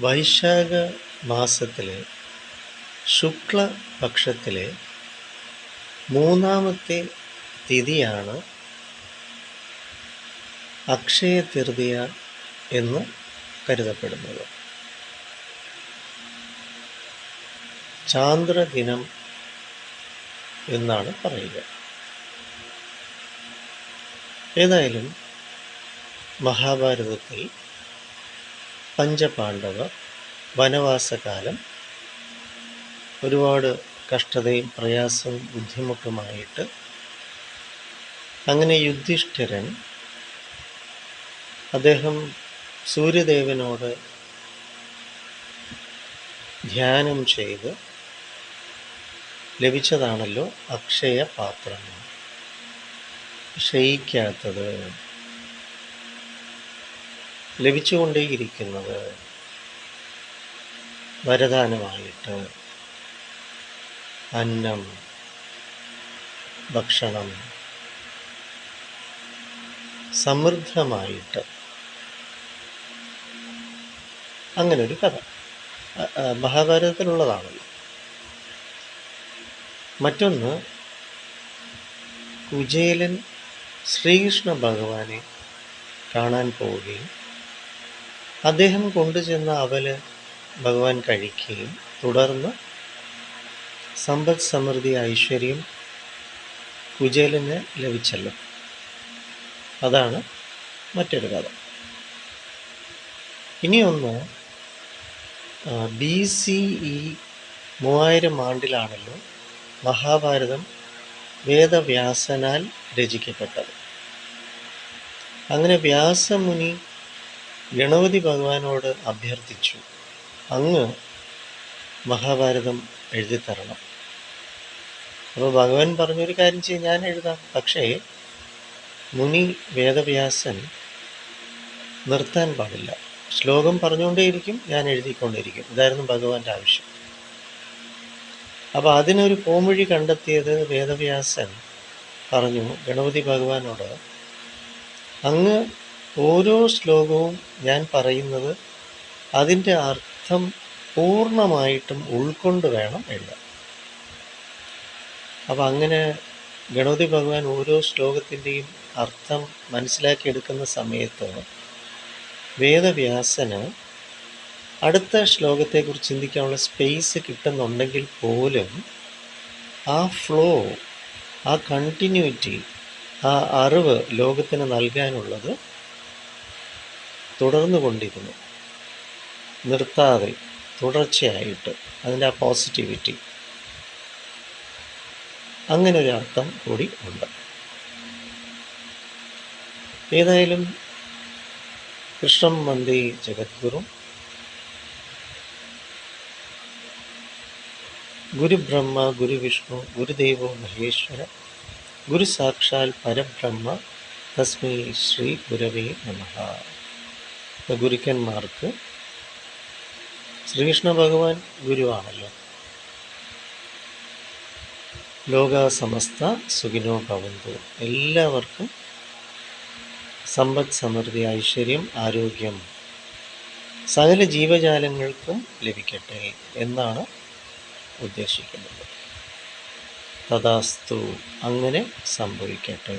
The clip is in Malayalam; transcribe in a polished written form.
വൈശാഖ മാസത്തിലെ ശുക്ലപക്ഷത്തിലെ മൂന്നാമത്തെ തിഥിയാണ് അക്ഷയ തൃതീയ എന്ന് കരുതപ്പെടുന്നത്. ചാന്ദ്രദിനം എന്നാണ് പറയുക. ഏതായാലും മഹാഭാരതത്തിൽ പഞ്ചപാണ്ഡവർ വനവാസകാലം ഒരുപാട് കഷ്ടതയും പ്രയാസവും ബുദ്ധിമുട്ടുമായിട്ട് അങ്ങനെ യുധിഷ്ഠിരൻ അദ്ദേഹം സൂര്യദേവനോട് ധ്യാനം ചെയ്ത് ലഭിച്ചതാണല്ലോ അക്ഷയ പാത്രം, ക്ഷയിക്കാത്തത്, ലഭിച്ചുകൊണ്ടേയിരിക്കുന്നത്, വരദാനമായിട്ട് അന്നം, ഭക്ഷണം സമൃദ്ധമായിട്ട്. അങ്ങനൊരു കഥ മഹാഭാരതത്തിലുള്ളതാണല്ലോ. മറ്റൊന്ന്, കുചേലൻ ശ്രീകൃഷ്ണ ഭഗവാനെ കാണാൻ പോവുകയും അദ്ദേഹം കൊണ്ടുചെന്ന അവല് ഭഗവാൻ കഴിക്കുകയും തുടർന്ന് സമ്പദ് സമൃദ്ധി ഐശ്വര്യം കുചേലന് ലഭിച്ചല്ലോ. അതാണ് മറ്റൊരു കഥ. ഇനിയൊന്ന്, BCE 3000 ആണ്ടിലാണല്ലോ മഹാഭാരതം വേദവ്യാസനാൽ രചിക്കപ്പെട്ടത്. അങ്ങനെ വ്യാസമുനി ഗണപതി ഭഗവാനോട് അഭ്യർത്ഥിച്ചു, അങ്ങ് മഹാഭാരതം എഴുതിത്തരണം. അപ്പോൾ ഭഗവാൻ പറഞ്ഞൊരു കാര്യം ചെയ്യും, ഞാൻ എഴുതാം. പക്ഷേ മുനി വേദവ്യാസൻ നിർത്താൻ പാടില്ല, ശ്ലോകം പറഞ്ഞുകൊണ്ടേയിരിക്കും, ഞാൻ എഴുതിക്കൊണ്ടേയിരിക്കും. ഇതായിരുന്നു ഭഗവാന്റെ ആവശ്യം. അപ്പോൾ അതിനൊരു പോംവഴി കണ്ടെത്തിയത് വേദവ്യാസൻ പറഞ്ഞു ഗണപതി ഭഗവാനോട്, അങ്ങ് ഓരോ ശ്ലോകവും ഞാൻ പറയുന്നത് അതിൻ്റെ അർത്ഥം പൂർണ്ണമായിട്ടും ഉൾക്കൊണ്ട് വേണം എഴുതാൻ. അപ്പം അങ്ങനെ ഗണപതി ഭഗവാൻ ഓരോ ശ്ലോകത്തിൻ്റെയും അർത്ഥം മനസ്സിലാക്കിയെടുക്കുന്ന സമയത്ത് വേദവ്യാസന് അടുത്ത ശ്ലോകത്തെക്കുറിച്ച് ചിന്തിക്കാനുള്ള സ്പേസ് കിട്ടുന്നുണ്ടെങ്കിൽ പോലും ആ ഫ്ലോ, ആ കണ്ടിന്യൂറ്റി, ആ അറിവ് ലോകത്തിന് നൽകാനുള്ളത് തുടർന്നു കൊണ്ടിരുന്നു, നിർത്താതെ തുടർച്ചയായിട്ട്. അതിൻ്റെ ആ പോസിറ്റിവിറ്റി, അങ്ങനെ ഒരു അർത്ഥം കൂടി ഉണ്ട്. ഏതായാലും കൃഷ്ണം വന്ദേ ജഗദ്ഗുരു, ഗുരുബ്രഹ്മ ഗുരുവിഷ്ണു ഗുരുദേവോ മഹേശ്വര, ഗുരു സാക്ഷാൽ പരബ്രഹ്മ തസ്മൈ ശ്രീ ഗുരവേ നമഃ. ഗുരുക്കന്മാർക്ക് ശ്രീകൃഷ്ണ ഭഗവാൻ ഗുരുവാണല്ലോ. ലോക സമസ്ത സുഖിനോ ഭവന്തു, എല്ലാവർക്കും സമ്പദ് സമൃദ്ധി ഐശ്വര്യം ആരോഗ്യം സകല ജീവജാലങ്ങൾക്കും ലഭിക്കട്ടെ എന്നാണ് ഉദ്ദേശിക്കുന്നത്. തഥാസ്തു, അങ്ങനെ സംഭവിക്കട്ടെ.